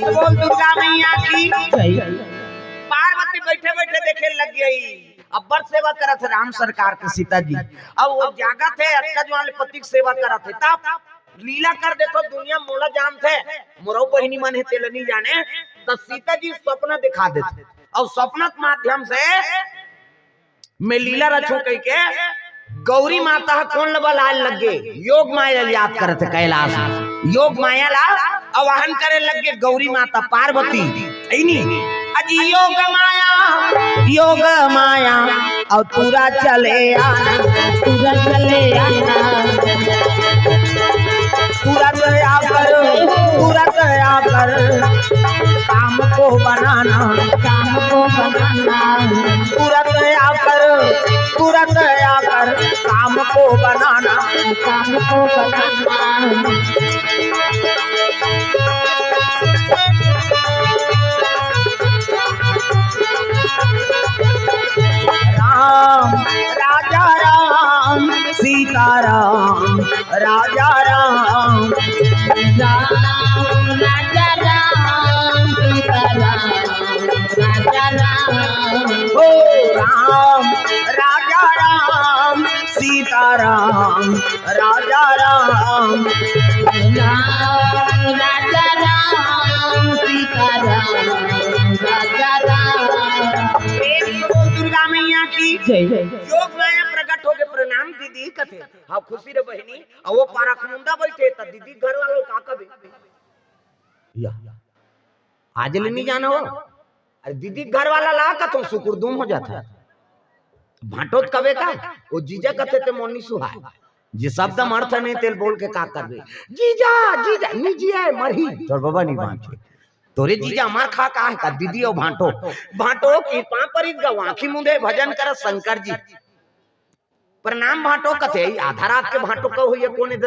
बोल दुर्गा मैया की। पार्वती बैठे बैठे देखे लग गई। अब्बर सेवा करत है राम सरकार के सीता जी। अब वो जागा थे अटकज वाले पति की सेवा करत है। तब लीला कर दे तो दुनिया मोला जानते मोरो बहिनी मन है तेल नहीं जाने। तो सीता जी सपना दिखा देते और सपना के माध्यम से मैं लीला रचू कह के गौरी माता कौन लबल आल लगे योग माया याद करते कैलाश योग माया ला आवाहन करे लगे गौरी माता पार्वती अजी योग माया और पूरा चले आना पूरा दया कर काम को बनाना पूरा दया कर काम को बनाना राम राजा राम सीताराम राजा राम राजा राम ओ राम राजा राम सीताराम राजा राम राजा राम सीताराम राजा राम। दुर्गा मैया की योग माया प्रकट हो गए। प्रणाम दीदी कथे हाँ खुशी रे बहनी और वो पाराखमुंदा बैठे त दीदी घर वालों का कबे या आज ले नहीं जाना हो। अरे दीदी घर वाला ला का तुम सुकुरदुम हो जाता भाटोत कबे का वो जीजा कथे ते मोनी सुहाय जे शब्द अर्थ नहीं तेल बोल के का करबे जीजा जीजा नहीं जिया मरही तोर बाबा नहीं बांचे तोरे जीजा हमार खा का है का दीदी और भाटो भाटो की पा परित गवा आंखी मुंदे भजन कर शंकर जी प्रणाम भाटो कथे आधा रात के भाटो को होइए कोने दे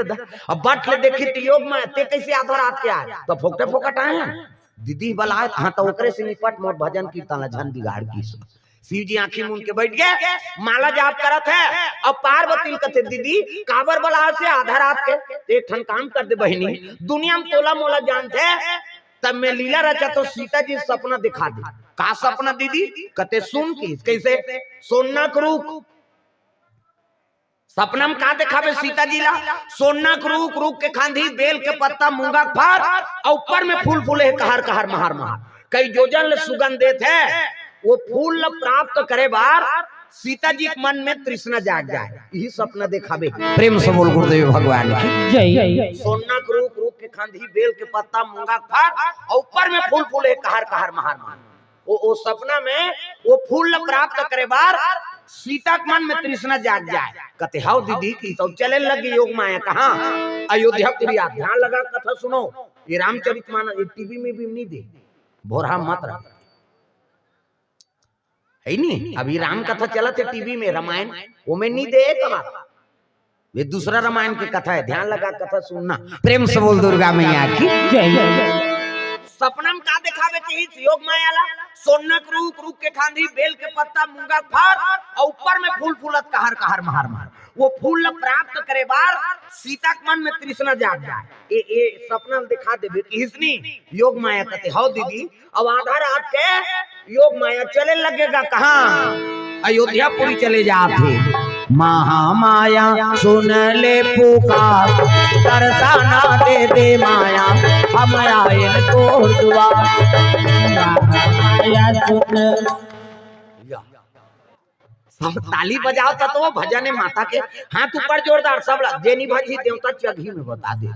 अब बट ले देखी त योग में ते कैसे आधा रात के आए तो फोकटे फोकट आए हैं दीदी बलाए हां तो ओकरे से निपट मोर भजन कीर्तन झन बिगाड़ की शिव जी आंखी मुंद के बैठ गए माला जाप करत है। अब पार्वती कथे दीदी काबर बला से आधा रात के एक ठन काम कर दे बहिनी दुनिया में तोला मोला जानते तब मैं लीला रचा तो सीता जी सपना दिखा दे का सपना दीदी कते सुन की कैसे सोना क्रूक सपना में का दिखावे सीता जी ला सोना क्रूक रूक के खांधी बेल के पत्ता मूंगा फार और ऊपर में फूल फूले कहर कहर महार महार कई योजन सुगंध देते वो फूल प्राप्त करे बार सीता जी के मन में तृष्णा जाग जाए यही सपना दिखावे। प्रेम से बोल गुरुदेव भगवान जय। सोना क्रूक रूक के खांधी बेल के पत्ता मूंगा फार और ऊपर में फूल फूले कहर कहर महार महार वो सपना में वो फूल प्राप्त करे बार सीता के मन में तृष्णा जाग जाए कहते हाउ दीदी की तो चले लगी योग माया कहाँ अयोध्यापुरी ध्यान लगा कथा सुनो ये रामचरितमानस टीवी में भी नहीं दे भोरा मत रख है नहीं अभी राम कथा चला थे टीवी में रामायण वो में नहीं दे कहा ये दूसरा रामायण की कथा है ध्यान लगा कथा सुनना। प्रेम से बोल दुर्गा मैया की जय। सपना में का दिखावे के योग माया ला सोना क्रूक रूक के खांधी बेल के पत्ता मूंगा फार और ऊपर में फूल फूलत कहर कहर महार महार वो फूल प्राप्त करे बार सीता के मन में तृष्णा जाग जाए ये सपना में दिखा देबे किसनी योग माया कहते हाउ दीदी अब आधा रात के योग माया चले लगेगा कहाँ अयोध्यापुरी चले जाते महामाया सुन ले पुकार तरसाना दे दे माया हम आए तो दुआ सब ताली बजाओ तो भजन माता के हाथ ऊपर जोरदार सब जेनी भाजी देवता चघी में बता दे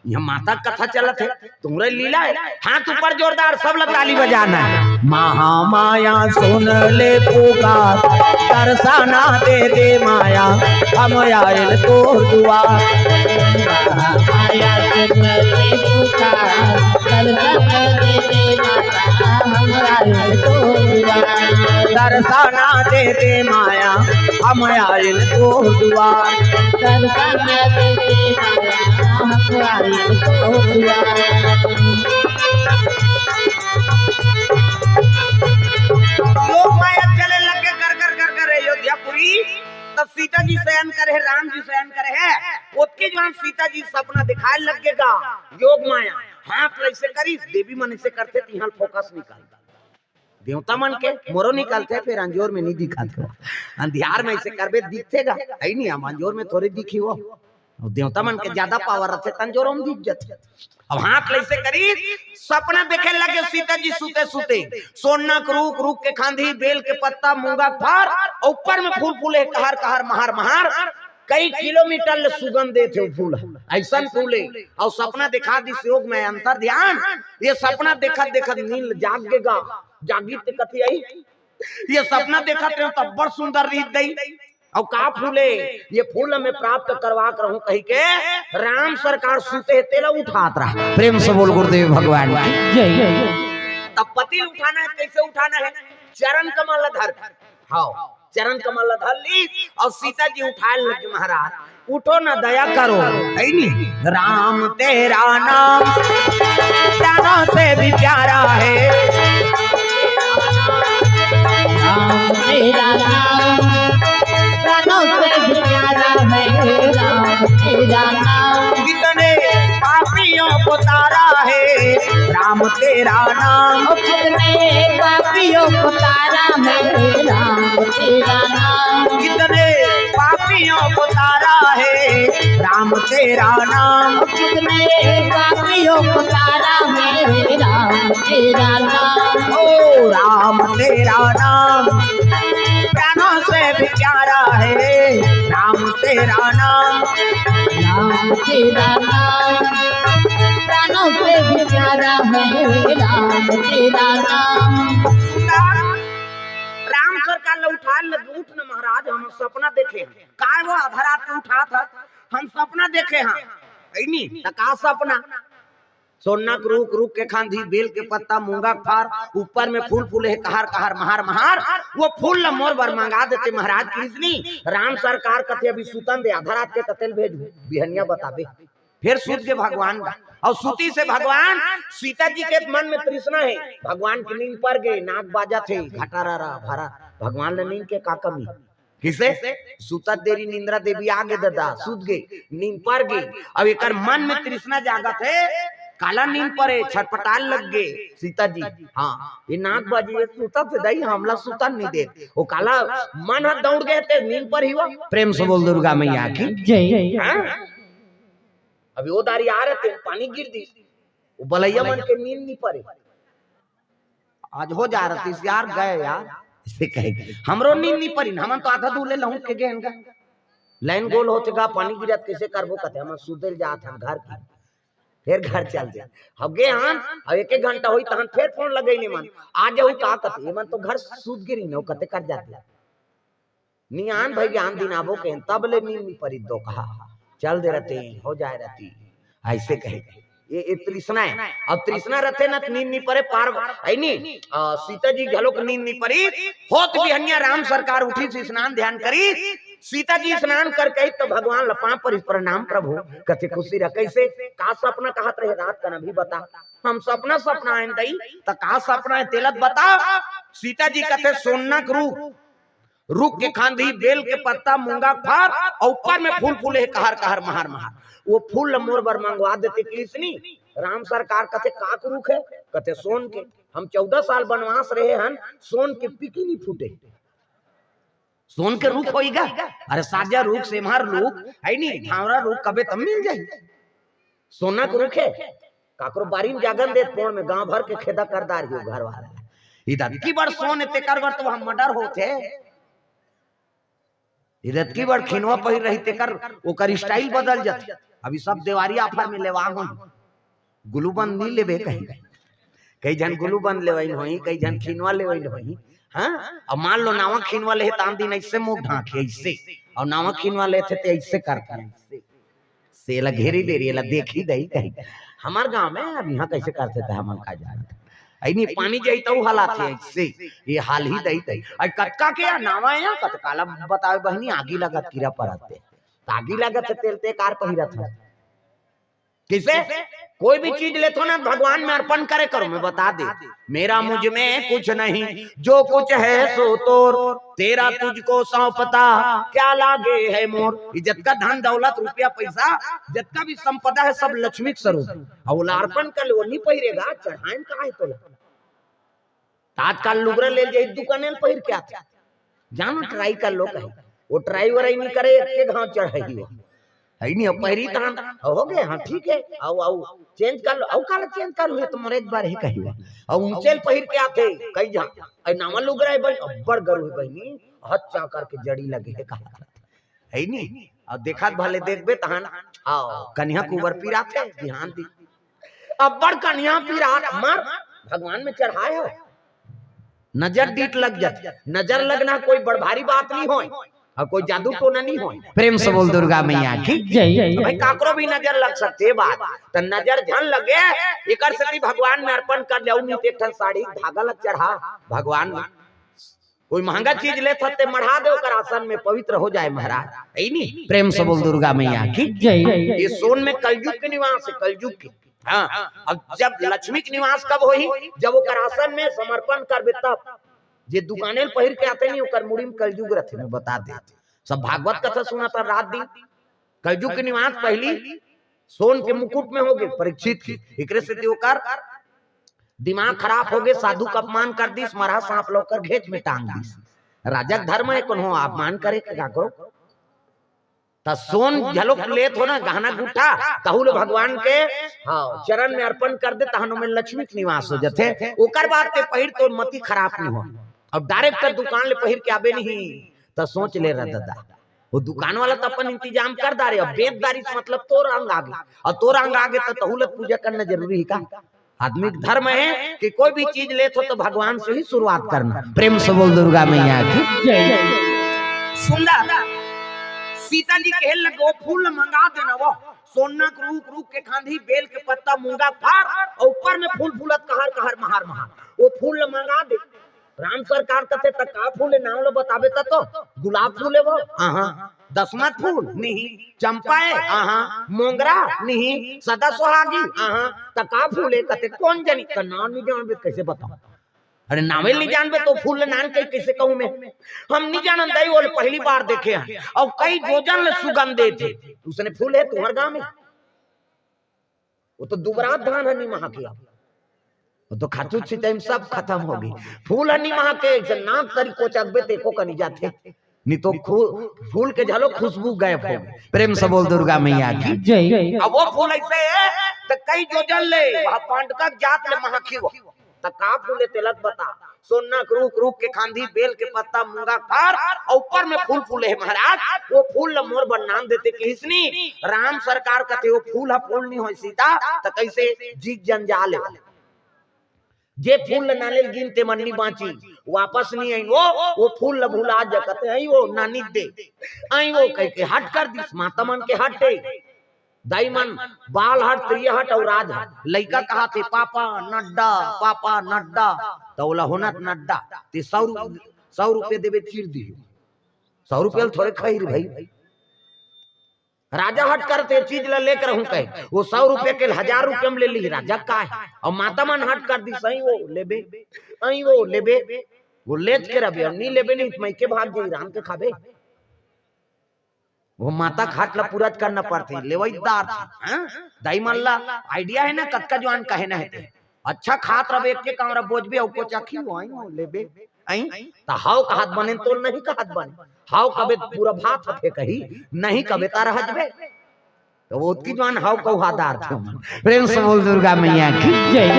यह माता कथा चलत है तुम्हारे लीला है हाथ ऊपर जोरदार सब लोग ताली बजाना है। महामाया सुन ले पुकार तरसाना दे दे माया हम आयल तो दुआ माया सुन ले पुकार तरसाना दे दे माया हम आयल तो दुआ तरसाना दे दे माया हम आयल तो दुआ तरसाना दे दे माया हम आयल लोग माया चले लगे कर अयोध्यापुरी तब सीता जी शयन करे राम जी शयन करे है उसके जो सीता जी सपना दिखाए लगेगा योग माया हाथ ऐसे करी देवी मन ऐसे करते तो यहाँ फोकस निकालता देवता मन के मोरो निकालते फिर अंजोर में नहीं दिखाते अंधियार में ऐसे करबे दिखेगा है नहीं हम अंजोर में थोड़ी दिखी वो देवता मन के ज्यादा पावर रहते तंजोरों में दिख जाते। अब हाथ ऐसे करी सपना देखे लगे सीता जी सूते सूते सोनक रूख रूख के खांधी बेल के पत्ता मूंगा फार ऊपर में फूल फूले कहर कहर महार महार कई किलोमीटर ले सुगंध देते फूल ऐसा फूले और सपना दिखा दी योग में अंतर ध्यान ये सपना देखा देखा नींद जागेगा जागी कथी आई ये सपना देखा तब बड़ सुंदर रीत गई और का फूले ये फूल में प्राप्त करवा कर हूँ कही के राम सरकार सूते तेला उठात रहा प्रेम से बोल गुरुदेव भगवान जय। तब पति उठाना है कैसे उठाना है चरण कमल धर हाँ चरण कमल धर ली और सीता जी उठाए लगे महाराज उठो ना दया करो है नी राम तेरा नाम प्राणों से भी प्यारा है राम तेरा नाम प्राणों से भी प्यारा है राम तेरा नाम कितने पापियों को तारा है राम तेरा नाम कितने पापियों को तारा है राम तेरा नाम कितने पापियों को तारा है राम तेरा नाम कितने पापियों को तारा है राम तेरा नाम ओ राम तेरा नाम प्राणों से भी प्यारा है राम तेरा नाम प्राणों से भी प्यारा है राम तेरा नाम। राम सरकार ने उठा लगे उठ न महाराज हम सपना देखे काय वो आधा रात में उठा था हम सपना देखे हाँ नहीं का सपना सोनक रूख रूख के खांधी बेल के पत्ता मूंगा फार ऊपर में फूल फूले कहर कहर महार महार वो फूल ल मोर बर मंगा देते महाराज कृष्णी राम सरकार कथे अभी सुतन दे आधा रात के कतेल भेज बिहनिया बताबे फिर सूत के भगवान का और सूती से भगवान सीता जी के मन में तृष्णा है भगवान की नींद पर गए नाक बाजा थे घटारा भरा भगवान ने नींद के का कमी किसे सुता देरी निंद्रा देवी आगे दादा सूत गई नींद पर गई अब एक मन में तृष्णा जागत है काला नींद परे छटपटाल लग गए सीता जी हाँ ये नाक बाजी सूता से दही हमला सूता नहीं दे वो काला मन हाथ दौड़ गए थे नींद पर ही हुआ प्रेम से बोल दुर्गा मैया की जय। अभी वो दारी आ रहे थे पानी गिर दी वो बलैया मन के नींद नहीं पड़े आज हो जा रहा थे यार गए यार इसे कहे हमरो नींद नहीं पड़ी हम तो आधा दूले लहू के गए लाइन गोल होते गा पानी गिरत कैसे करबो कहते हम सुधर जात हम घर की फिर घर चल जाए अब गे हम अब एक घंटा हुई तहन फिर फोन लगे नहीं मन आ जाऊ का कहते मन तो घर सूत गिरी न कहते कर जाते नियान भाई ज्ञान दिन आबो के तब ले नींद नहीं पड़ी दो कहा चल दे रहते हो जाए रहती ऐसे कहे ये तृष्णा है अब तृष्णा रहते ना नींद नहीं पड़े पार है नहीं सीता जी घलोक नींद नहीं पड़ी होत बिहनिया राम सरकार उठी से स्नान ध्यान करी सीता जी स्नान करके तो भगवान लपा पर प्रणाम प्रभु कथे खुशी रह कैसे का सपना कहत रहे रात का भी बता हम सपना सपना है दई त का सपना है तेलत बता सीता जी कथे सोनक रूख के खांधी बेल के पत्ता मूंगा फार और ऊपर में फूल फूले कहर कहर महार महार वो फूल मोर बर मंगवा देते कृष्णी राम सरकार कथे काक रूख है कथे सोन के हम 14 साल बनवास रहे हन सोन के पिकी नहीं फूटे सोन के रूख होगा अरे साजा रूख सेमहर रूख है नहीं धावरा रूख कबे तब मिल जाए सोना के रूख है काकरो बारी में जागन दे पोड़ में गांव भर के खेदा करदार हो घर वाला इधर की बार सोन ते करवर तो हम मर्डर होते इधर की बार खिनवा पहिर रही ते कर ओकर स्टाइल बदल जाते अभी सब देवारी ऑफर में लेवा हूं गुलूबंद नहीं लेबे कई जन गुलूबंद लेवइन होई कई जन खिनवा लेवइन होई हाँ अब मान लो नावा खीनवा ले ताम दिन ऐसे मुंह ढांके ऐसे और नावा खीनवा लेते थे ऐसे करता है सेला घेरी दे रही है देखी दही कहीं हमारे गांव में अब यहाँ कैसे करते थे हम का जानते नहीं पानी जाई तो हालात है ऐसे ये हाल ही दही दही और कटका के नावा है कटकाला बतावे बहनी आगी लगत कीड़ा परत पे आगी लगत तेल ते कार पहिरत है किसे? कोई भी चीज ले तो ना भगवान में अर्पण करे करो। मैं बता दे, मेरा मुझ में कुछ नहीं, जो कुछ है सो तोर, तेरा तुझको सौंपता क्या लागे है मोर। इज्जत का धन दौलत रुपया पैसा जितना भी संपदा है सब लक्ष्मी के स्वरूप और अर्पण कर वो नहीं पहिरेगा, चढ़ाएं का है तो आजकल लुगरा ले जाए दुकाने पहिर क्या था जानो ट्राई कर लो कहीं, वो ट्राई वराई नहीं करे एक घाव चढ़ाई वो है नहीं पहरी तहन हो गए। हाँ ठीक है, आओ आओ चेंज कर लो, आओ काला चेंज कर लो तुम एक बार ही कही और ऊंचेल पहिर के आते कई जा ऐ नामा लुगरा है भाई अब्बड़ गरु बहनी हाथ चा करके जड़ी लगे है कहा है नहीं। और देखा भले देखबे तहन आओ कन्या कुंवर पिराते ध्यान दी अब्बड़ कन्या पिरात मर भगवान में चढ़ाए हो। नजर डीट लग जाती, नजर लगना कोई बड़ भारी बात नहीं हो और कोई जादू टोना नहीं हो। प्रेम से बोल दुर्गा मैया की जय। भाई काकरो भी नजर लग सकते बात तो नजर झन लगे एकर से भगवान में अर्पण कर जाऊ नहीं एक ठन साड़ी धागा लग चढ़ा भगवान में कोई महंगा चीज ले थते मढ़ा दे ओकर आसन में पवित्र हो जाए महाराज है नहीं। प्रेम से बोल दुर्गा मैया की जय। ये सोन में कलयुग के निवास है, कलयुग के। हाँ, अब जब लक्ष्मी के निवास कब होई जब वो करासन में समर्पण करबे तब। जे दुकाने पहिर के आते नहीं ओकर मुड़ी में कलयुग रहते में बता दे सब भागवत कथा सुना था रात दिन। कलयुग के निवास पहली सोन के मुकुट में हो गए परीक्षित की एकरे से ओकर दिमाग खराब हो गए, साधु का अपमान कर दी, मरा सांप लौकर घेच में टांग दी। राजक धर्म है कौन हो अपमान करे क्या करो तो सोन झलोक लेत हो ना गहना गुठा तहुल भगवान के हाँ चरण में अर्पण कर दे तहनो में लक्ष्मी के निवास हो जाते। ओकर बाद के पहिर तो मति खराब नहीं हो अब डायरेक्ट दुकान ले पहिर के आबे नहीं तो सोच ले रहा दादा वो दुकान वाला तो अपन इंतजाम कर दारे। अब बेददारी से मतलब तोर अंग आगे और तोर अंग आगे तो तहुलत पूजा करना जरूरी है का। आदमी का धर्म है कि कोई भी चीज ले तो भगवान से ही शुरुआत करना। प्रेम से बोल दुर्गा मैया की जय। सुंदर सीता जी के लगो फूल मंगा देना वो सोना रूख रूख के खांधी बेल के पत्ता मूंगा फार और ऊपर में फूल फूलत कहर कहर महार महार वो फूल मंगा दे। राम सरकार कथे तक का फूल नाम लो बताबे तो गुलाब फूल है वो हां दसमत फूल नहीं, चंपा है हां मोंगरा नहीं, सदा सुहागी हां तका फूल है कथे कौन जानी का नाम नहीं जानबे कैसे बताऊं। अरे नामे नहीं जानबे तो फूल नाम के कैसे कहूं मैं। हम नहीं जानन दई वो पहली बार देखे हैं और कई जोजन ले सुगंध दे थे उसने फूल है तुम्हारे गांव में वो तो दुबरात धान है नहीं महा किया वो तो खातू सिंचाई सब खत्म हो गई। फूल हनी महा के नाक तरी को चकबे देखो कनी जाते नहीं तो फूल के झलो खुशबू गायब हो गई। प्रेम से बोल दुर्गा मैया की जय। अब वो फूल ऐसे है तो कई जोजन ले वहां पांडका जात ले महा खीव का फूल तिलक बता सोना रूख रूख के खांधी बेल के पत्ता मूंगा खार और ऊपर में फूल फूले है महाराज। वो फूल मोर बर नाम देते किसनी राम सरकार कहते वो फूल है फूल नहीं हो सीता तो कैसे जीत जंजाल जे फूल नाले गिनते मन्नी बाची वापस नहीं आई वो फूल ल भुला जकते आई वो नानी दे आई वो कह के हट कर दी माता मन के हटे दाई मन बाल हट प्रिय हट और राज हट लइका कहा थे पापा नड्डा तो बोला होना नड्डा ते 100 रुपये देवे चीर दी 100 रुपये थोड़े खाई भाई राजा हट करते चीज ला लेकर हूं कहे वो 100 रुपये के 1000 रुपये में ले ली राजा का है और माता मन हट कर दी सही वो लेबे आई वो लेबे वो लेच के रबे नहीं लेबे नहीं मैं के भाग गई राम के खाबे वो माता खाट ला पूरा करना पड़ती लेवईदार दाई मन ला आइडिया है ना कक्का जवान कहे ना है अच्छा खात रबे एक के कामरा बोझबे और को चाखी वो आई वो लेबे आई ता हाव का हाथ बने तो नहीं का हाथ बने हाव कबे पूरा भात हथे कही नहीं कबे तारा हजबे तो वो की जवान हाव को हादार थे। प्रेम से बोल दुर्गा मैया की जय।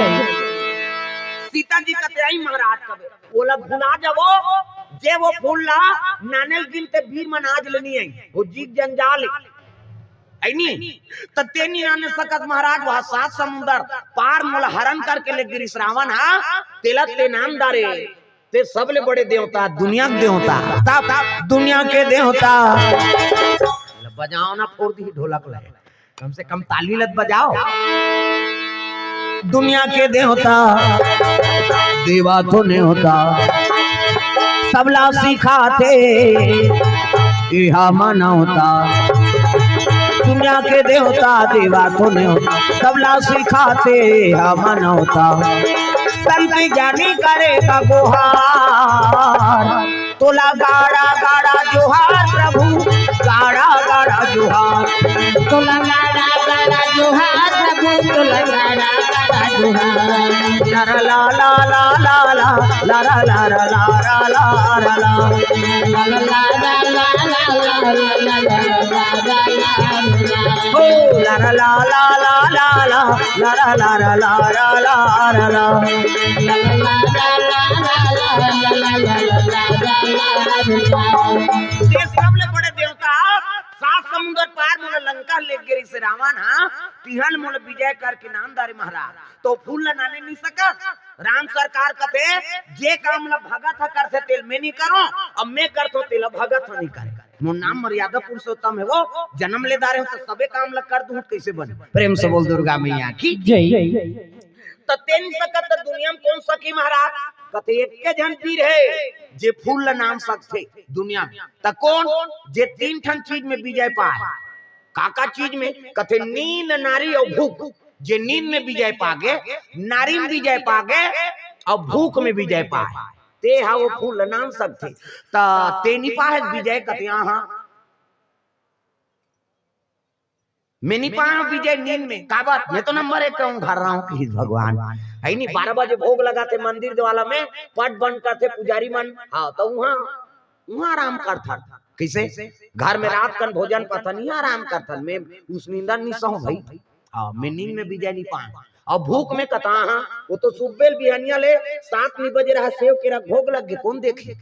सीता जी कहते आई महाराज कबे बोला भुला जाओ जे वो फूल ला नानेल गिनते वीर मन आज लेनी आई वो जीत जंजाल आई नहीं तो तेनी नाने सकत महाराज वहां 7 समुंदर पार मोल हरण करके ले गिरी श्रावण हा तेलत ते नाम दारे ते सबले बड़े देवता दुनिया के देवता दुनिया के देवता बजाओ ना फोड़ दी ढोलक ले कम से कम ताली लत बजाओ। दुनिया के देवता देवा तो नहीं होता सबला सिखाते इहा माना होता दुनिया के देवता देवा तो नहीं होता, तबला सिखाते हम होता। संत ज्ञानी करे का गुहार, तोला गाड़ा गाड़ा जोहार प्रभु, गाड़ा गाड़ा जोहार, तोला गाड़ा गाड़ा जोहार प्रभु, तोला गाड़ा गाड़ा जोहार। ला ला ला ला ला ला ला ला ला ला ला ला ला ओ ला ला ला ला ला ला ला ला ला ला ला ला ला सबले बड़े देवता सात समुद्र पार मोला लंका ले गिरी से रावण तिहल मोला विजय करके नामदारी महाराज तो फूल नाने नहीं सका। राम सरकार कथे जे काम ला भगत करथे तेल में नहीं करो, अब मैं करथो तेल भगत नहीं करे। मोर नाम मर्यादा पुरुषोत्तम है वो, जन्म ले दारे हो तो सबे काम ला कर दूं कैसे बने। प्रेम से बोल दुर्गा मैया की जय। तो तेन सकत दुनिया में कौन सकी महाराज, कथे एक के जन पीर है जे फूल ला नाम सकथे दुनिया में। त कौन जे तीन ठन चीज में विजय पाए, काका चीज में कथे नींद नारी और भूख। जे नींद में विजय पागे, नारी में विजय पागे और भूख में विजय पाए, ते हा वो फूल नाम सकथे। त ते नहीं पाए विजय कथे हां मैं नहीं पाया विजय नींद में। का बात, मैं तो नंबर 1 कहूँ घर रहा हूँ कि भगवान है नहीं। 12 बजे भोग लगाते मंदिर द्वाला में, पट बंद करते पुजारी मन। हाँ तो वहाँ आराम करता कैसे, घर में रात कन भोजन पता नहीं आराम करता। मैं उस नींदा नहीं सहूँ भाई। हाँ मैं नींद में विजय नहीं पाया। और भूख में कथा हाँ वो तो सुबेल बिहनिया ले 7 नहीं बजे रहा सेव के भोग लग गए, कौन देखे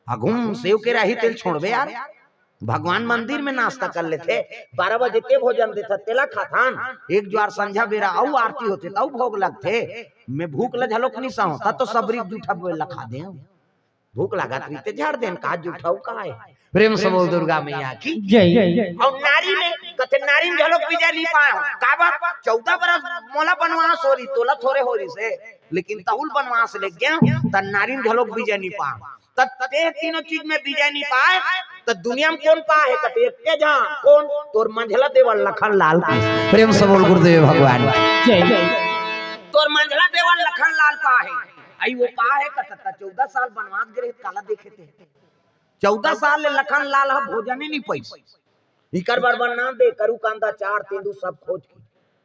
घूम सेव के ही तेल छोड़बे यार। भगवान मंदिर में नाश्ता कर लेते, 12 बजे के भोजन देता तेला खातान, एक ज्वार संझा बेरा औ आरती होते तब भोग लगते। मैं भूख ल झलोक नहीं सहूं ता तो सबरी जूठा बोला खा दे, भूख लगा रीते झाड़ देन का जूठाऊ का है। प्रेम से बोल दुर्गा मैया की जय। और नारी में कथे नारी में झलोक विजय नहीं पाया का बात। 14 बरस मोला बनवास हो रही तोला थोड़े हो रही से, लेकिन तहुल बनवास ले गया त नारी में झलोक विजय नहीं पाया। ते तीनों चीज में विजय नहीं पाए तो दुनिया में कौन पाए कते के जा कौन तोर मंझला देवल लखन लाल। प्रेम से बोल गुरुदेव भगवान जय। तोर मंझला देवल लखन लाल पाए आई वो पाए कत 14 साल बनवास गए काला देखे थे। 14 साल ले लखन लाल भोजन ही नहीं पैसे इकर बार बना दे करू कांदा चार तेंदू सब खोज के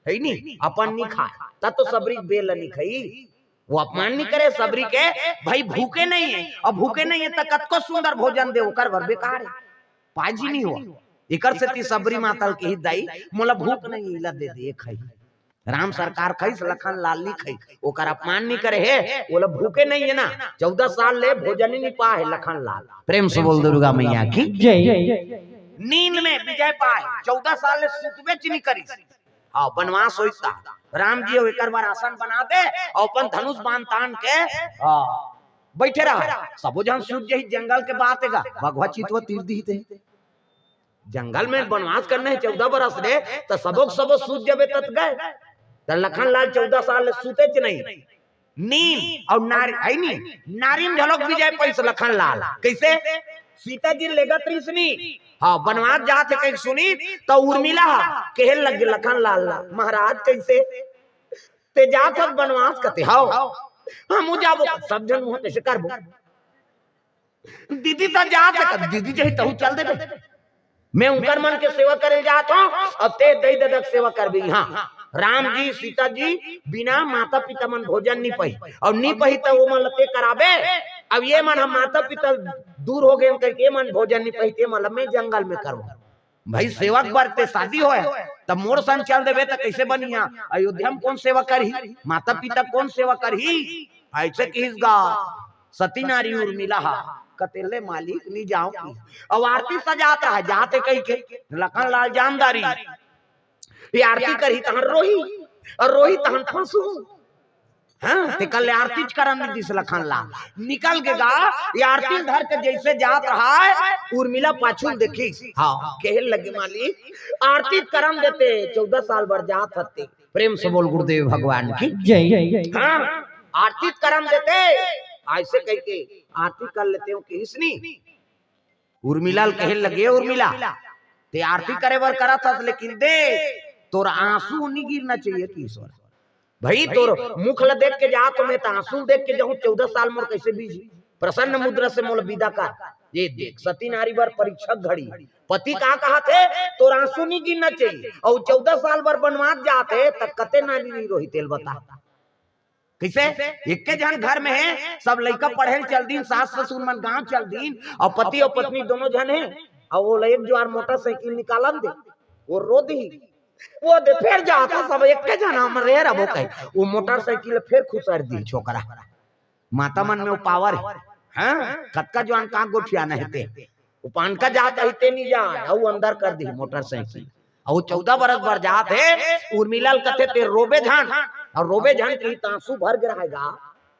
है नहीं अपन नहीं खाए ता तो सबरी बेल नहीं खाई। वो अपमान नहीं करे सबरी के भाई भूखे नहीं है, और भूखे नहीं है तो कतको सुंदर भोजन दे ओकर बर बेकार है पाजी नहीं हो। इकर से ती सबरी मातल के ही दाई मोला भूख नहीं इला दे दे खाई। राम सरकार खाई लखन लाल नहीं खाई, ओकर अपमान नहीं करे है, बोला भूखे नहीं है ना। 14 साल ले भोजन ही नहीं पाए लखन लाल। प्रेम से बोल दुर्गा मैया की जय। नींद में विजय पाए 14 साल ले सुतबे नहीं करी। हाँ बनवास होता राम जी एक बार आसन बना दे और अपन धनुष बांध तान के बैठे रहा। सबो जन सूत जही जंगल के बात है भगवा चितवा तीर दी थे जंगल में बनवास करने 14 बरस रे तो सबो सूत जबे तत गए। तो लखन लाल 14 साल सूते च नहीं नींद और नारी आई नहीं नारी में झलक विजय पैस लखन लाल कैसे। सीता जी लेगा त्रिसनी हाँ बनवास जाते कहीं सुनी तो उर्मिला कहल लग लखन लाल महाराज कैसे ते जात बनवास कते हाओ हम जाबो सब जन हो कैसे करबो। दीदी तो जात कर दीदी जही तहु चल देबे मैं उनकर मन के सेवा करे जात हूं अब ते दई ददक सेवा करबी। हां राम जी सीता जी बिना माता पिता मन भोजन नहीं पही और नहीं पही तो वो मन लते कराबे। अब ये मन हम माता पिता दूर हो गए करके मन भोजन नहीं पही ते मन मैं जंगल में करवा भाई सेवक बरते शादी होए तब मोर सन चल देवे तो कैसे बनिया। अयोध्या में कौन सेवा करही माता पिता कौन सेवा करही ऐसे किसगा सती नारी उर्मिला कतेले मालिक नहीं जाओ अब आरती सजात रहा जाते कही के लखन लाल जानदारी ये आरती करी तहन रोही और रोही तहन फंसू। हाँ ते कल आरती करन दिस लखन लाल निकल के गा ये आरती धर के जैसे जात रहा है उर्मिला पाछू देखी हाँ कहल लगे मालिक आरती करम देते 14 साल बर जात हते। प्रेम से बोल गुरुदेव भगवान की जय। हाँ आरती करम देते ऐसे कह के आरती कर लेते हो किसनी उर्मिला कहल लगे उर्मिला ते आरती करे बर करा था, लेकिन दे तोर आंसू नहीं गिरना चाहिए कि ईश्वर भाई तोर मुख ल देख के जा तो मैं आंसू देख के जाऊं 14 साल मोर कैसे बीजी प्रसन्न मुद्रा से मोल विदा कर। ये देख सती नारी बर परीक्षक घड़ी पति कहा थे तोर आंसू नहीं गिरना चाहिए और 14 साल बर बनवास जाते तक कते नारी नहीं रोही तेल बता कैसे एक जन घर में है सब लड़का पढ़े चल दिन सास ससुर मन गांव चल दिन और पति और पत्नी दोनों जन है और वो एक जो मोटरसाइकिल निकालन दे वो रो दी वो दे फिर जाता सब एक जना में रह रहा कहे वो मोटरसाइकिल फिर खुसर दी छोकरा माता मन में वो पावर है हाँ कतका जवान कहाँ गोठिया नहते वो पान का जाता हिते नहीं जा वो अंदर कर दी मोटरसाइकिल और 14 बरस भर जात है उर्मिलाल कथे ते रोबे झान और रोबे झान की आंसू भर गिराएगा।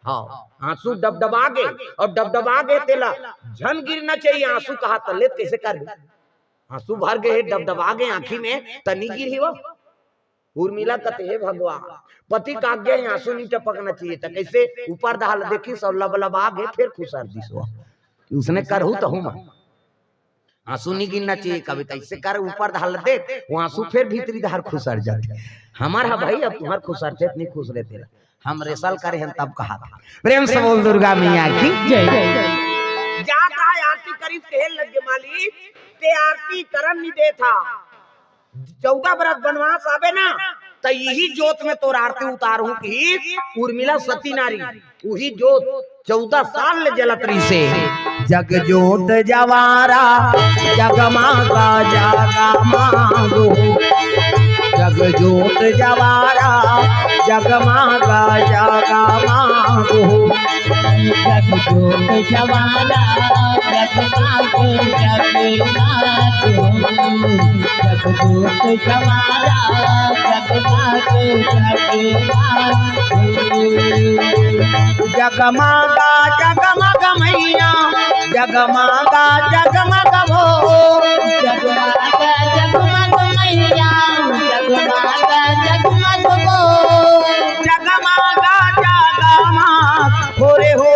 हाँ आंसू डबडबा गे और डबडबा गे तेला झन गिरना चाहिए आंसू कहा तले कैसे कर आंसू भर गए डबडबा गए आंखी में तनी गिर ही वो उर्मिला कते हे भगवान पति का आज्ञा है आंसू नहीं टपकना चाहिए तो कैसे ऊपर दाल देखी सब लबलबा गए फिर खुसर दिस उसने करहू तो हूं आंसू नहीं गिरना चाहिए कभी कैसे कर ऊपर दाल दे वो आंसू फिर भीतरी धार खुसर जाते हमारा भाई अब तुम्हार खुसर थे नहीं खुश रहे तेरा हम रेसल करे हैं तब कहा था प्रेम से बोल दुर्गा मैया की जय। जाता है आरती करीब कहल लगे माली ते आरती करन नहीं दे था 14 बरस बनवास आवे ना तो यही जोत में तोर आरती उतारू की उर्मिला सती नारी वही जोत 14 साल ले जलतरी से जग जोत जवारा जगमागा जागा मागो जग जोत जवारा जगमागा जागा मागो जग जोत जवारा जगमागो जगमागो जग जोत जवारा जगमागो जगमागा जगमग मैया जगमागा जगमग भो जगमागा जगमग मैया जगमागा जगमग भो जगमागा जगमग होरे हो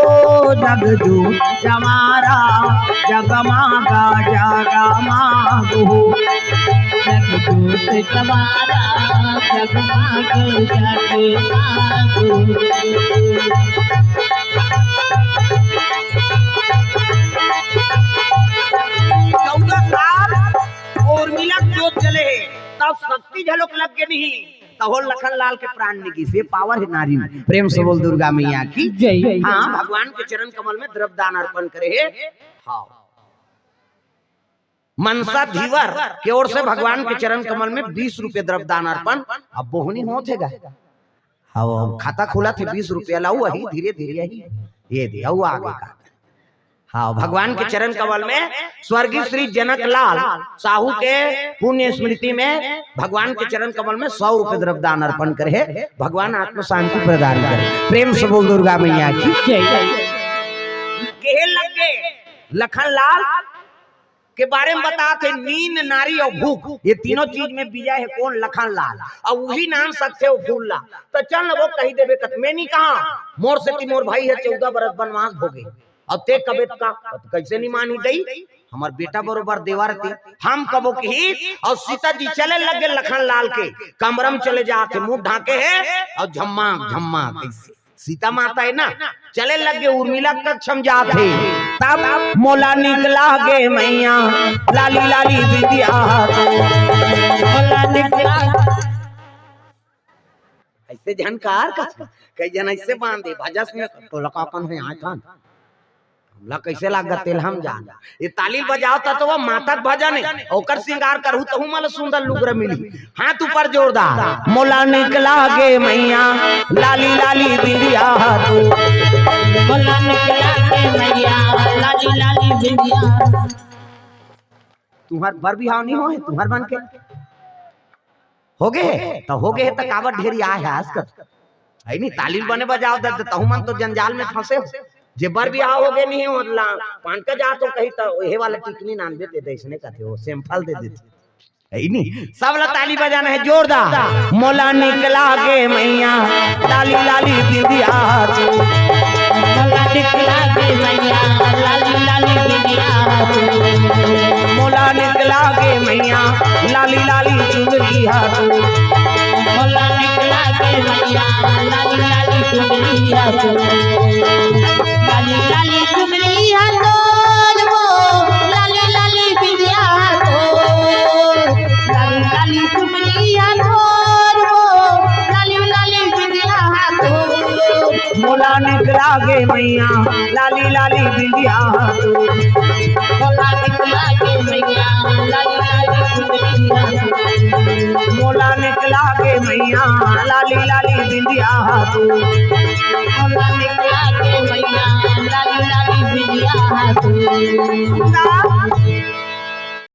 जग जो जमारा जगमागा जगमग हो जग जोत जवारा जगमागो जगमागो 14 साल और मिलक जोत चले तब शक्ति झलक लग के नहीं तब लखन लाल के प्राण निकी से पावर है नारी में प्रेम से बोल दुर्गा मैया की जय। हाँ भगवान के चरण कमल में द्रव्य दान अर्पण करे हाँ मनसा धीवर की ओर से भगवान के चरण कमल में 20 रुपए द्रव्य दान अर्पण अब बोहनी होते गा हाँ खाता खुला थे 20 रुपया लाऊ वही धीरे धीरे ही ये दे आगे का हाँ भगवान के चरण कमल में स्वर्गीय श्री जनक लाल साहू के पुण्य स्मृति में भगवान के चरण कमल में 100 रुपए द्रव्य दान अर्पण करे भगवान आत्म शांति प्रदान करे प्रेम से बोल दुर्गा मैया की जय। लगे लखन लाल के बारे में बताते नींद नारी और भूख ये तीनों चीज में विजय है कौन लखन लाल और वही नाम सकते हो फूलला तो चल वो कही देवे मैं नहीं कहा मोर से मोर भाई है 14 बरस बनवास हो गए और ते कबे का कैसे नहीं मानी गई हमार बेटा बरोबर देवर थे हम कबो की और सीता जी चले लगे लखन लाल के कमरम चले जाते मुंह ढाके है और झम्मा झम्मा कैसे सीता माता है ना चले लगे उर्मिला तक समझा थे तब मोला निकला गे मैया लाली लाली विद्या मोला निकला ऐसे झनकार कई जन ऐसे बांधे भजस में तो लकापन है आया ला कैसे लाग तेल हम जान ये ताली बजाओ तो वो माता भजन है ओकर श्रृंगार करहु तो मला सुंदर लुगरा मिली हाथ ऊपर जोरदार मोला निकला गे मैया लाली लाली बिंदिया मोला निकला गे मैया लाली लाली बिंदिया तुम्हार बर बिहाव नहीं हो है तुम्हार बन के हो गए तो हो गए तो कावट ढेरी आए है आजकल है नहीं ताली बने बजाओ दे तहु मन तो जंजाल में फंसे जे बर बियाह हो गए नहीं होला पान का जा तो कही तो ये वाला टिकनी नाम दे दे इसने कहते हो सैंपल दे देते है नहीं सब ला ताली बजाना है जोरदार मोला निकला गे मैया लाली लाली बिंदिया मोला निकला गे मैया लाली लाली बिंदिया मोला निकला गे मैया तो लाली लाली चुनरी हथोर वो लाली लाली बिंदिया हथोर लाली लाली चुनरी हथोर वो लाली लाली बिंदिया हथोर मोला निकला गे मैया लाली लाली बिंदिया मोला निकला गे मैया लाली लाली बिंदिया मोला निकला गे मैया लाली लाली बिंदिया मोला निकला गे